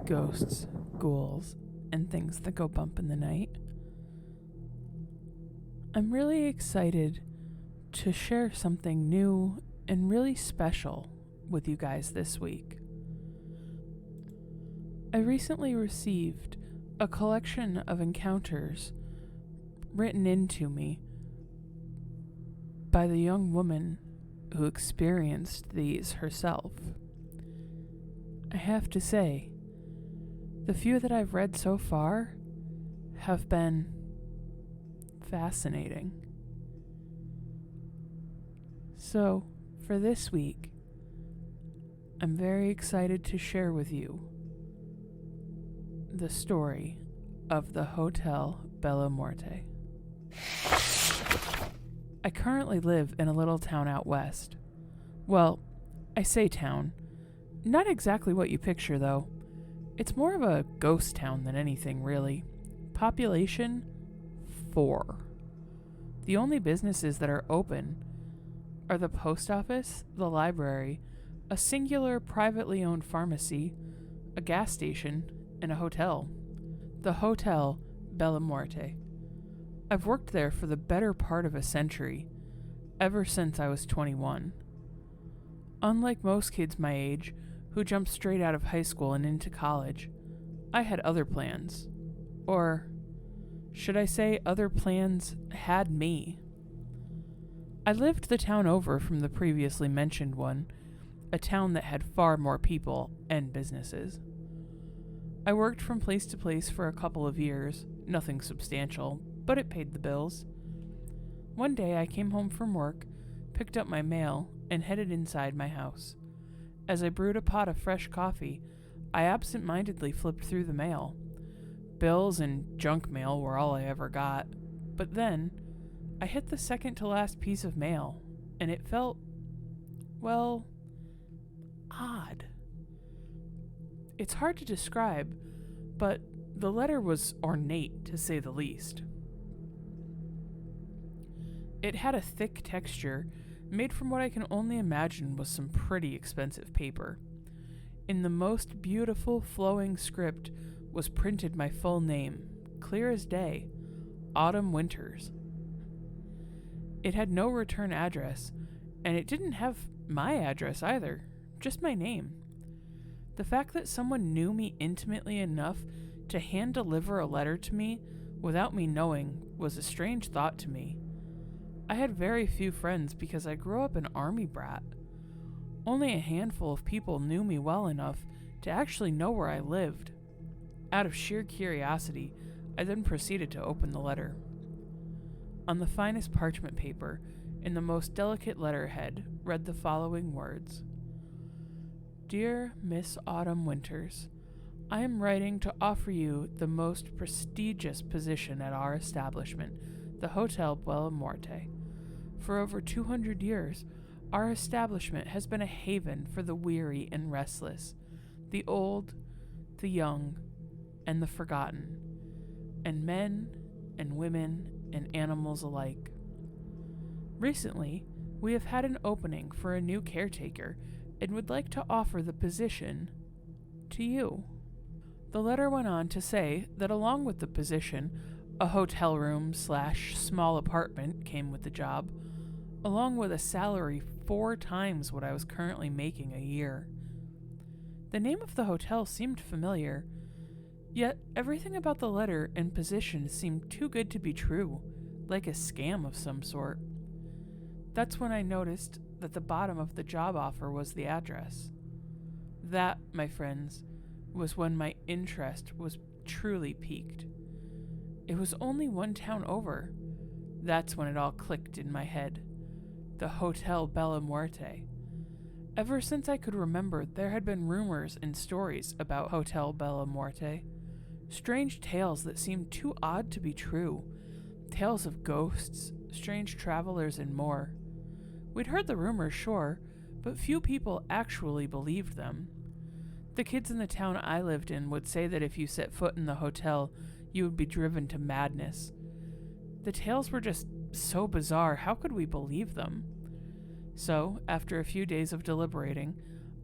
ghosts, ghouls, and things that go bump in the night. I'm really excited to share something new and really special with you guys this week. I recently received a collection of encounters written into me by the young woman who experienced these herself. I have to say, the few that I've read so far have been fascinating. So, for this week, I'm very excited to share with you the story of the Hotel Bella Muerte. I currently live in a little town out west. Well, I say town. Not exactly what you picture, though. It's more of a ghost town than anything, really. Population 4. The only businesses that are open are the post office, the library, a singular privately owned pharmacy, a gas station, and a hotel. The Hotel Bella Muerte. I've worked there for the better part of a century, ever since I was 21. Unlike most kids my age, who jumped straight out of high school and into college, I had other plans. Or, should I say, other plans had me. I lived the town over from the previously mentioned one, a town that had far more people and businesses. I worked from place to place for a couple of years, nothing substantial, but it paid the bills. One day I came home from work, picked up my mail, and headed inside my house. As I brewed a pot of fresh coffee, I absent-mindedly flipped through the mail. Bills and junk mail were all I ever got, but then I hit the second-to-last piece of mail, and it felt, well, odd. It's hard to describe, but the letter was ornate, to say the least. It had a thick texture, made from what I can only imagine was some pretty expensive paper. In the most beautiful flowing script was printed my full name, clear as day, Autumn Winters. It had no return address, and it didn't have my address either, just my name. The fact that someone knew me intimately enough to hand-deliver a letter to me without me knowing was a strange thought to me. I had very few friends because I grew up an army brat. Only a handful of people knew me well enough to actually know where I lived. Out of sheer curiosity, I then proceeded to open the letter. On the finest parchment paper, in the most delicate letterhead, read the following words. Dear Miss Autumn Winters, I am writing to offer you the most prestigious position at our establishment, the Hotel Bella Muerte. For over 200 years, our establishment has been a haven for the weary and restless, the old, the young, and the forgotten, and men and women and animals alike. Recently, we have had an opening for a new caretaker and would like to offer the position to you. The letter went on to say that along with the position, a hotel room / small apartment came with the job, along with a salary 4 times what I was currently making a year. The name of the hotel seemed familiar, yet everything about the letter and position seemed too good to be true, like a scam of some sort. That's when I noticed that the bottom of the job offer was the address. That, my friends, was when my interest was truly piqued. It was only one town over. That's when it all clicked in my head. The Hotel Bella Muerte. Ever since I could remember, there had been rumors and stories about Hotel Bella Muerte. Strange tales that seemed too odd to be true. Tales of ghosts, strange travelers, and more. We'd heard the rumors, sure, but few people actually believed them. The kids in the town I lived in would say that if you set foot in the hotel, you would be driven to madness. The tales were just so bizarre, how could we believe them? So, after a few days of deliberating,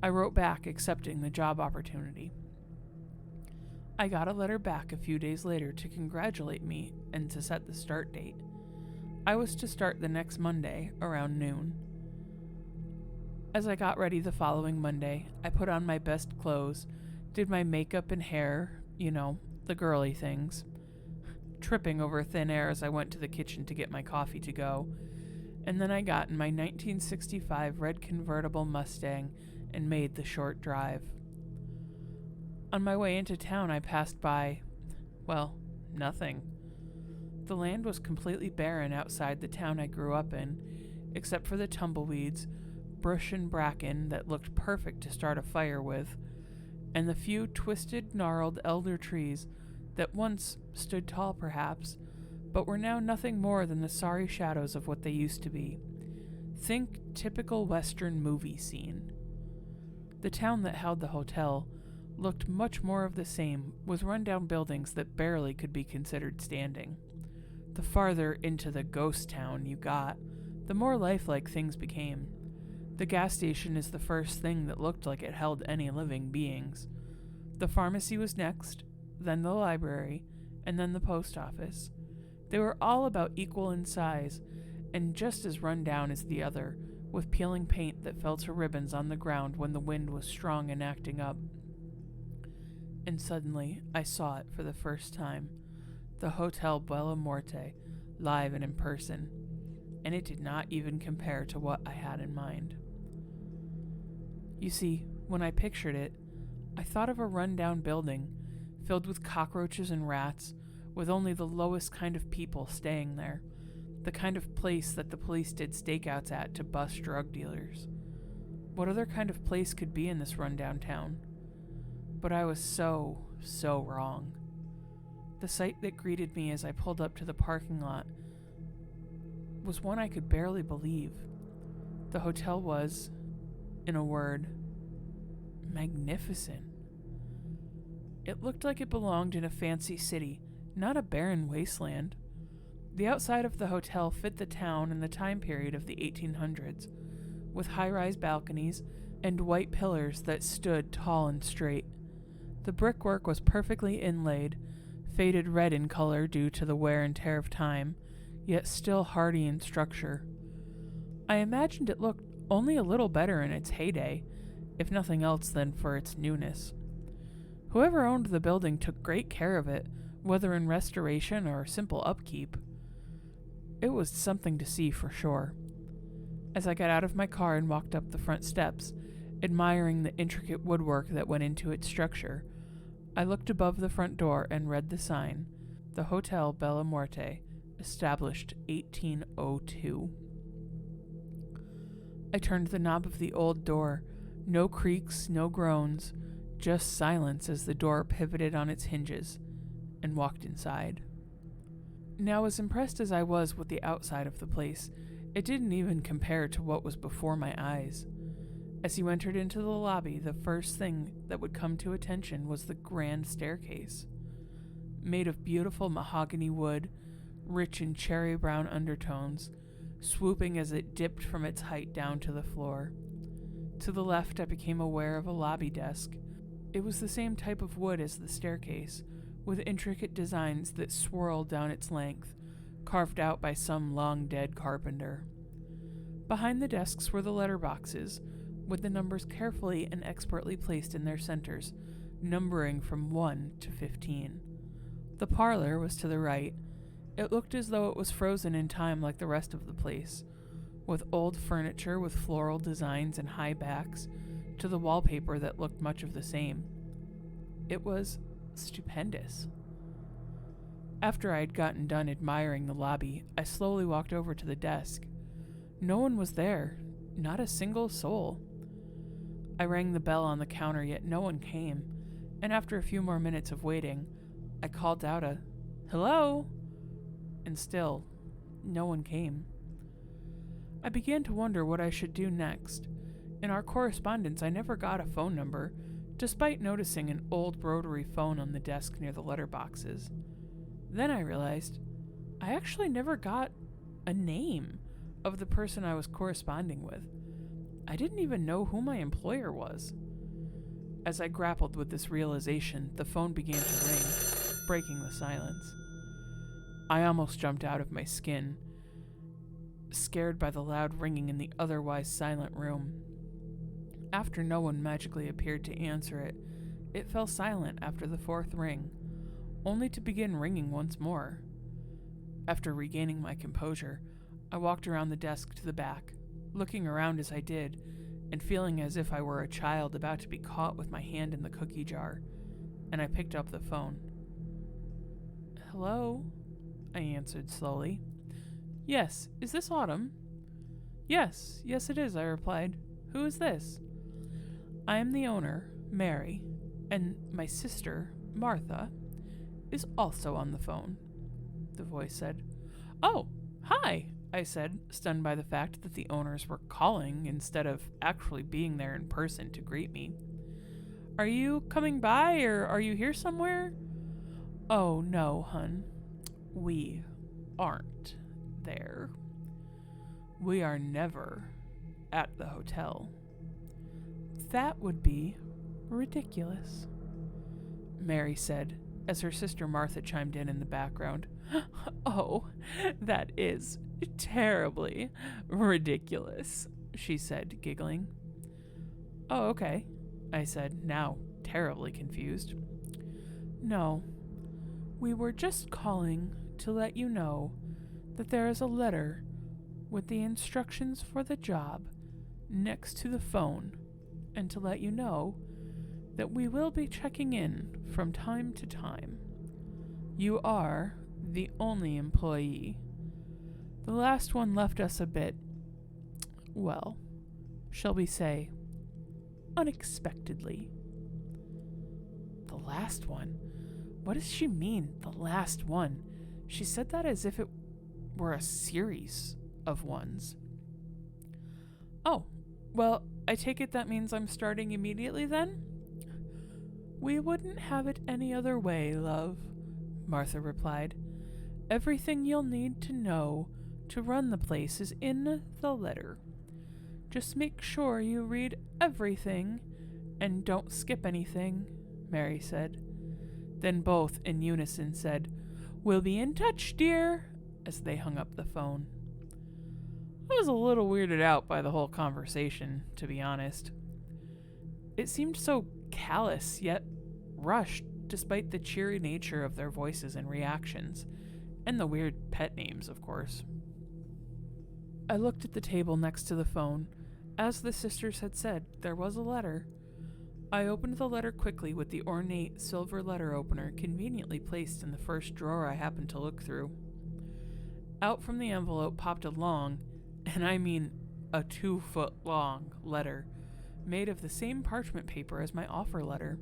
I wrote back accepting the job opportunity. I got a letter back a few days later to congratulate me and to set the start date. I was to start the next Monday around noon. As I got ready the following Monday, I put on my best clothes, did my makeup and hair, the girly things, tripping over thin air as I went to the kitchen to get my coffee to go, and then I got in my 1965 red convertible Mustang and made the short drive. On my way into town, I passed by, nothing. The land was completely barren outside the town I grew up in, except for the tumbleweeds, brush and bracken that looked perfect to start a fire with, and the few twisted, gnarled elder trees that once stood tall perhaps, but were now nothing more than the sorry shadows of what they used to be. Think typical Western movie scene. The town that held the hotel looked much more of the same, with rundown buildings that barely could be considered standing. The farther into the ghost town you got, the more lifelike things became. The gas station is the first thing that looked like it held any living beings. The pharmacy was next, then the library, and then the post office. They were all about equal in size, and just as run down as the other, with peeling paint that fell to ribbons on the ground when the wind was strong and acting up. And suddenly, I saw it for the first time. The Hotel Bella Muerte, live and in person, and it did not even compare to what I had in mind. You see, when I pictured it, I thought of a rundown building, filled with cockroaches and rats, with only the lowest kind of people staying there, the kind of place that the police did stakeouts at to bust drug dealers. What other kind of place could be in this rundown town? But I was so wrong. The sight that greeted me as I pulled up to the parking lot was one I could barely believe. The hotel was, in a word, magnificent. It looked like it belonged in a fancy city, not a barren wasteland. The outside of the hotel fit the town and the time period of the 1800s, with high-rise balconies and white pillars that stood tall and straight. The brickwork was perfectly inlaid, faded red in color due to the wear and tear of time, yet still hardy in structure. I imagined it looked only a little better in its heyday, if nothing else than for its newness. Whoever owned the building took great care of it, whether in restoration or simple upkeep. It was something to see for sure. As I got out of my car and walked up the front steps, admiring the intricate woodwork that went into its structure, I looked above the front door and read the sign, the Hotel Bella Muerte, established 1802. I turned the knob of the old door, no creaks, no groans, just silence as the door pivoted on its hinges, and walked inside. Now, as impressed as I was with the outside of the place, it didn't even compare to what was before my eyes. As you entered into the lobby, the first thing that would come to attention was the grand staircase. Made of beautiful mahogany wood, rich in cherry brown undertones, swooping as it dipped from its height down to the floor. To the left, I became aware of a lobby desk. It was the same type of wood as the staircase, with intricate designs that swirled down its length, carved out by some long-dead carpenter. Behind the desks were the letter boxes, with the numbers carefully and expertly placed in their centers, numbering from 1 to 15. The parlor was to the right. It looked as though it was frozen in time like the rest of the place, with old furniture with floral designs and high backs, to the wallpaper that looked much of the same. It was stupendous. After I had gotten done admiring the lobby, I slowly walked over to the desk. No one was there, not a single soul. I rang the bell on the counter, yet no one came, and after a few more minutes of waiting, I called out a "Hello?" and still, no one came. I began to wonder what I should do next. In our correspondence, I never got a phone number, despite noticing an old rotary phone on the desk near the letterboxes. Then I realized I actually never got a name of the person I was corresponding with. I didn't even know who my employer was. As I grappled with this realization, the phone began to ring, breaking the silence. I almost jumped out of my skin, scared by the loud ringing in the otherwise silent room. After no one magically appeared to answer it, it fell silent after the fourth ring, only to begin ringing once more. After regaining my composure, I walked around the desk to the back, looking around as I did, and feeling as if I were a child about to be caught with my hand in the cookie jar, and I picked up the phone. "Hello?" I answered slowly. "Yes, is this Autumn?" Yes, it is," I replied. "Who is this?" "I am the owner, Mary, and my sister, Martha, is also on the phone," the voice said. "Oh, hi," I said, stunned by the fact that the owners were calling instead of actually being there in person to greet me. "Are you coming by, or are you here somewhere?" "Oh, no, hun. We aren't there. We are never at the hotel." "That would be ridiculous," Mary said, as her sister Martha chimed in the background. "Oh, that is terribly ridiculous," she said, giggling. "Oh, okay," I said, now terribly confused. "No, we were just calling to let you know that there is a letter with the instructions for the job next to the phone, and to let you know that we will be checking in from time to time. You are the only employee. The last one left us a bit, well, shall we say, unexpectedly." The last one? What does she mean, the last one? She said that as if it were a series of ones. "Oh, well, I take it that means I'm starting immediately then?" "We wouldn't have it any other way, love," Martha replied. "Everything you'll need to know to run the place is in the letter. Just make sure you read everything and don't skip anything," Mary said. Then both in unison said, "We'll be in touch, dear," as they hung up the phone. I was a little weirded out by the whole conversation, to be honest. It seemed so callous, yet rushed, despite the cheery nature of their voices and reactions, and the weird pet names, of course. I looked at the table next to the phone. As the sisters had said, there was a letter. I opened the letter quickly with the ornate silver letter opener conveniently placed in the first drawer I happened to look through. Out from the envelope popped a long, and I mean a 2-foot long, letter, made of the same parchment paper as my offer letter.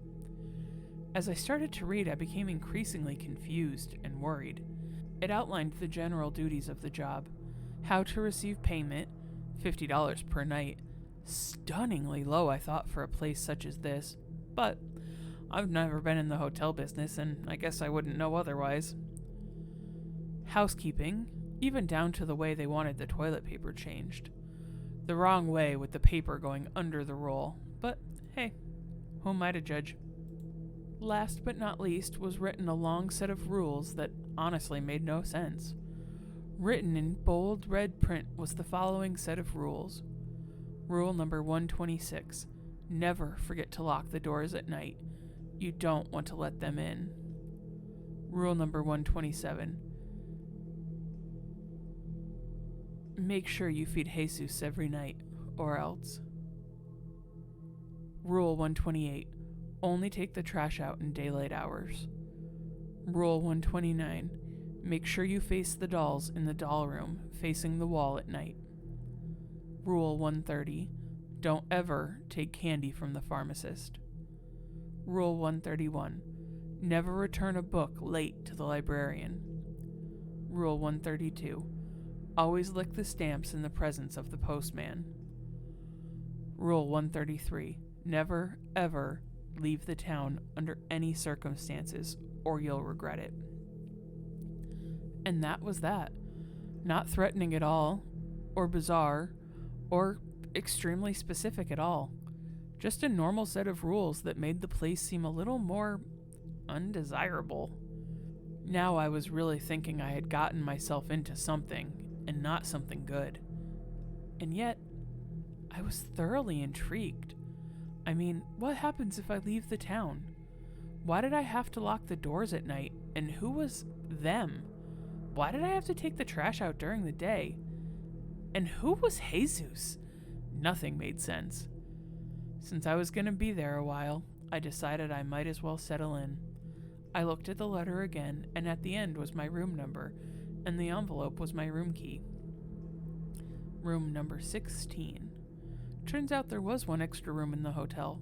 As I started to read, I became increasingly confused and worried. It outlined the general duties of the job: how to receive payment, $50 per night. Stunningly low, I thought, for a place such as this, but I've never been in the hotel business, and I guess I wouldn't know otherwise. Housekeeping, even down to the way they wanted the toilet paper changed. The wrong way, with the paper going under the roll, but hey, who am I to judge? Last but not least was written a long set of rules that honestly made no sense. Written in bold red print was the following set of rules. Rule number 126. Never forget to lock the doors at night. You don't want to let them in. Rule number 127. Make sure you feed Jesus every night, or else. Rule 128. Only take the trash out in daylight hours. Rule 129. Make sure you face the dolls in the doll room, facing the wall at night. Rule 130. Don't ever take candy from the pharmacist. Rule 131. Never return a book late to the librarian. Rule 132. Always lick the stamps in the presence of the postman. Rule 133. Never, ever leave the town under any circumstances, or you'll regret it. And that was that. Not threatening at all, or bizarre, or extremely specific at all. Just a normal set of rules that made the place seem a little more undesirable. Now I was really thinking I had gotten myself into something, and not something good. And yet, I was thoroughly intrigued. I mean, what happens if I leave the town? Why did I have to lock the doors at night? And who was them? Why did I have to take the trash out during the day? And who was Jesus? Nothing made sense. Since I was going to be there a while, I decided I might as well settle in. I looked at the letter again, and at the end was my room number, and the envelope was my room key. Room number 16. Turns out there was one extra room in the hotel.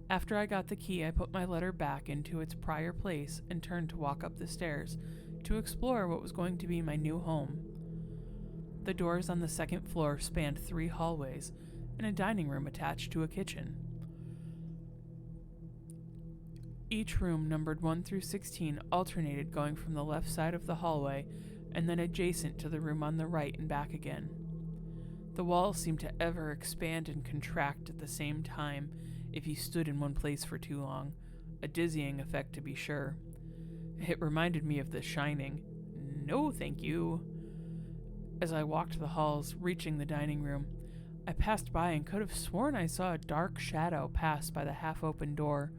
After I got the key, I put my letter back into its prior place and turned to walk up the stairs to explore what was going to be my new home. The doors on the second floor spanned 3 hallways and a dining room attached to a kitchen. Each room, numbered 1 through 16, alternated going from the left side of the hallway and then adjacent to the room on the right and back again. The walls seemed to ever expand and contract at the same time if you stood in one place for too long, a dizzying effect to be sure. It reminded me of The Shining. No, thank you. As I walked the halls, reaching the dining room, I passed by and could have sworn I saw a dark shadow pass by the half-open door,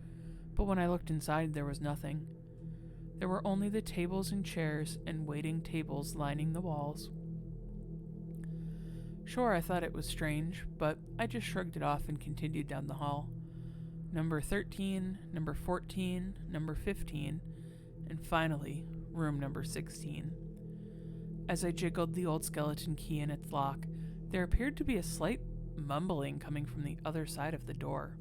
but when I looked inside, there was nothing. There were only the tables and chairs and waiting tables lining the walls. Sure, I thought it was strange, but I just shrugged it off and continued down the hall. Number 13, number 14, number 15, and finally, room number 16. As I jiggled the old skeleton key in its lock, there appeared to be a slight mumbling coming from the other side of the door.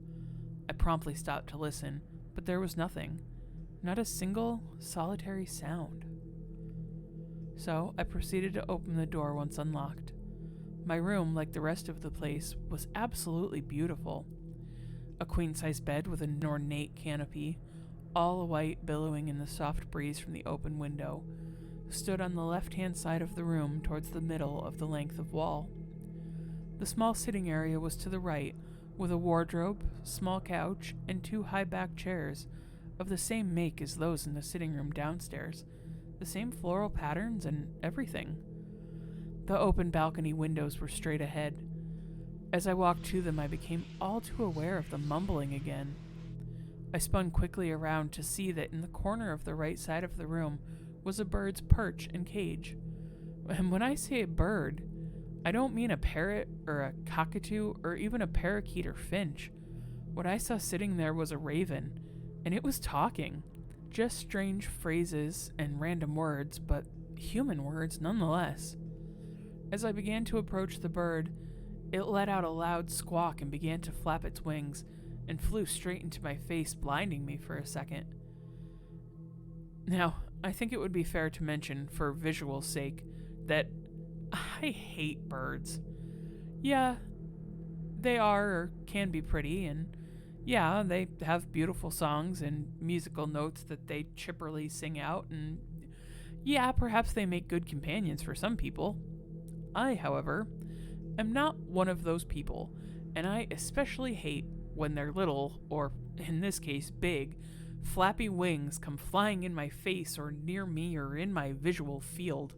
I promptly stopped to listen, but there was nothing. Not a single, solitary sound. So I proceeded to open the door once unlocked. My room, like the rest of the place, was absolutely beautiful. A queen-size bed with an ornate canopy, all white billowing in the soft breeze from the open window, stood on the left-hand side of the room towards the middle of the length of wall. The small sitting area was to the right, with a wardrobe, small couch, and 2 high-backed chairs of the same make as those in the sitting room downstairs, the same floral patterns and everything. The open balcony windows were straight ahead. As I walked to them, I became all too aware of the mumbling again. I spun quickly around to see that in the corner of the right side of the room was a bird's perch and cage. And when I say a bird, I don't mean a parrot or a cockatoo or even a parakeet or finch. What I saw sitting there was a raven, and it was talking. Just strange phrases and random words, but human words nonetheless. As I began to approach the bird, it let out a loud squawk and began to flap its wings, and flew straight into my face, blinding me for a second. Now, I think it would be fair to mention, for visual sake, that I hate birds. Yeah, they are or can be pretty, and yeah, they have beautiful songs and musical notes that they chipperly sing out, and yeah, perhaps they make good companions for some people. I, however, am not one of those people, and I especially hate when their little, or in this case big, flappy wings come flying in my face or near me or in my visual field.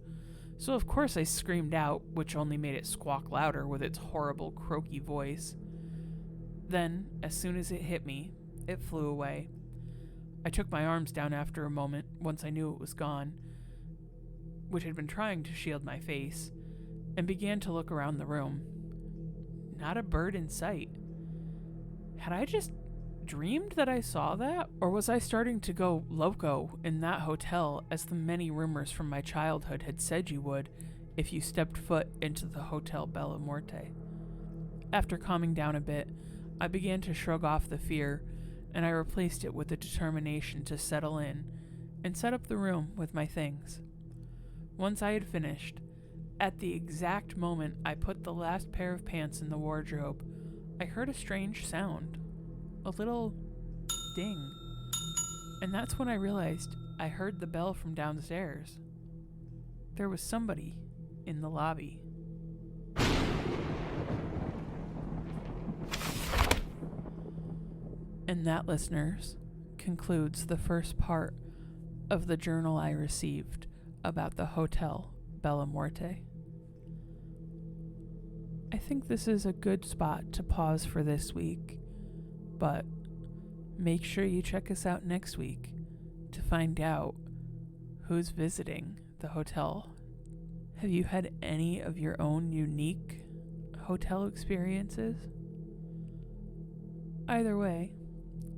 So of course I screamed out, which only made it squawk louder with its horrible croaky voice. Then, as soon as it hit me, it flew away. I took my arms down after a moment, once I knew it was gone, which had been trying to shield my face, and began to look around the room. Not a bird in sight. Had I just dreamed that I saw that, or was I starting to go loco in that hotel as the many rumors from my childhood had said you would if you stepped foot into the Hotel Bella Muerte? After calming down a bit, I began to shrug off the fear, and I replaced it with the determination to settle in and set up the room with my things. Once I had finished, at the exact moment I put the last pair of pants in the wardrobe, I heard a strange sound. A little ding. And that's when I realized I heard the bell from downstairs. There was somebody in the lobby. And that, listeners, concludes the first part of the journal I received about the Hotel Bella Muerte. I think this is a good spot to pause for this week, but make sure you check us out next week to find out who's visiting the hotel. Have you had any of your own unique hotel experiences? Either way,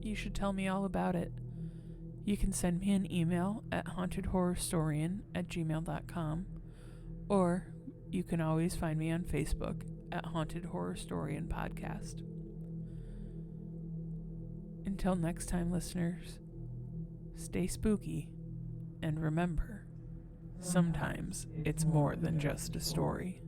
you should tell me all about it. You can send me an email at hauntedhorrorstorian@gmail.com, or you can always find me on Facebook at Haunted Horrorstorian Podcast. Until next time, listeners, stay spooky, and remember, sometimes it's more than just a story.